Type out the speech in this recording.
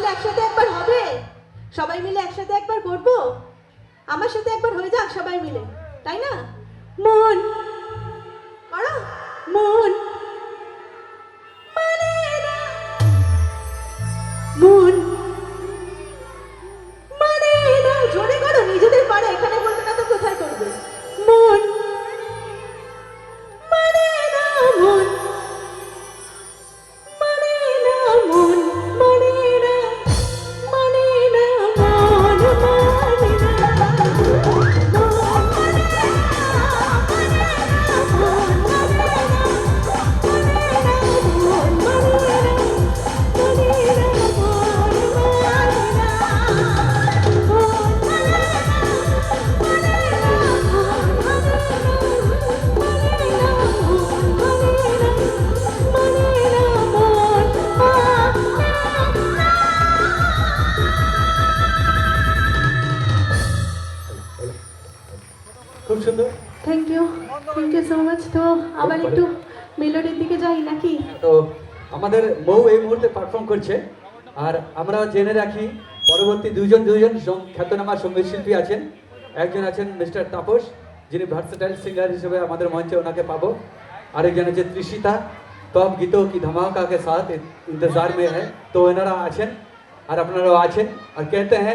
মিলে একসাথে একবার হবে? সবাই মিলে একসাথে একবার করবো? আমার সাথে একবার হয়ে যাক সবাই মিলে, তাই না? মন করো, মন মানে না, মন মানে না। জোরে করো, নিজেদের পারে, এখানে বলবে না তো কোথায় করবে? মন মানে না, মন মানে না, মন মানে না, মানে না, মন মানে না, মন মানে না, মানে না, মন মানে না, মন মানে না, মানে না, মন মানে না, মন মানে খুব সুন্দর। Thank you so much. তো আবার একটু মেলোডির দিকে যাই নাকি? তো আমাদের মৌ এই মুহূর্তে পারফর্ম করছে, আর আমরা জেনে রাখি পরবর্তী দুজন খ্যাতনামা সঙ্গীত শিল্পী আছেন। একজন আছেন মিস্টার তাপস, যিনি ভার্সেটাইল সিঙ্গার হিসেবে আমাদের মঞ্চে ওনাকে পাবো। আরেকজন আছে তৃষিতা, টপ গীতों की धमाका के साथ इंतजार में है। তো এনারা আছেন আর আপনারাও আছেন, আর कहते हैं